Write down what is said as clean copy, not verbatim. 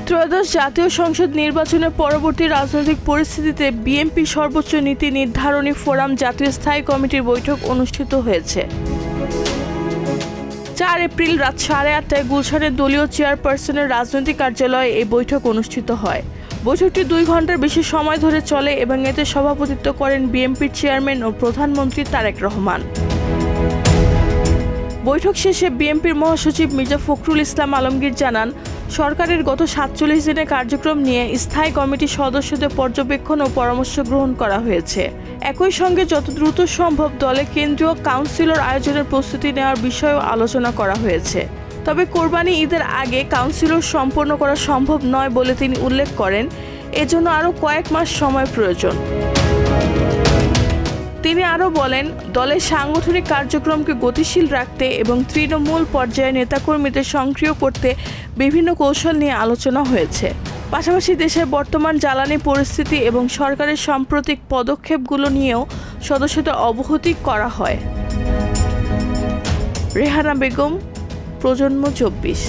ত্রয়োদশ জাতীয় সংসদ নির্বাচনের পরবর্তী রাজনৈতিক পরিস্থিতিতে বিএনপি সর্বোচ্চ নীতি নির্ধারণী ফোরাম জাতীয় স্থায়ী কমিটির বৈঠক অনুষ্ঠিত হয়েছে। 4 এপ্রিল রাত 8:30টায় গুলশানের দলীয় চেয়ারপারসনের রাজনৈতিক কার্যালয়ে এই বৈঠক অনুষ্ঠিত হয়। বৈঠকটি 2 ঘন্টার বেশি সময় ধরে চলে এবং এতে সভাপতিত্ব করেন বিএনপির চেয়ারম্যান ও প্রধানমন্ত্রী তারেক রহমান। বৈঠক শেষে বিএনপির মহাসচিব মির্জা ফখরুল ইসলাম আলমগীর জানান, সরকারের গত 47 দিনের কার্যক্রম নিয়ে স্থায়ী কমিটির সদস্যদের পর্যবেক্ষণ ও পরামর্শ গ্রহণ করা হয়েছে। একই সঙ্গে যত দ্রুত সম্ভব দলে কেন্দ্রীয় কাউন্সিলর আয়োজনের প্রস্তুতি নেওয়ার বিষয়েও আলোচনা করা হয়েছে। তবে কোরবানি ঈদের আগে কাউন্সিলর সম্পন্ন করা সম্ভব নয় বলে তিনি উল্লেখ করেন, এজন্য আরও কয়েক মাস সময় প্রয়োজন। তিনি আরও বলেন, দলের সাংগঠনিক কার্যক্রমকে গতিশীল রাখতে এবং তৃণমূল পর্যায়ে নেতাকর্মীদের সক্রিয় করতে বিভিন্ন কৌশল নিয়ে আলোচনা হয়েছে। পাশাপাশি দেশের বর্তমান জ্বালানি পরিস্থিতি এবং সরকারের সাম্প্রতিক পদক্ষেপগুলো নিয়েও সদস্যদের অবহিত করা হয়। রেহানা বেগম, প্রজন্ম 24।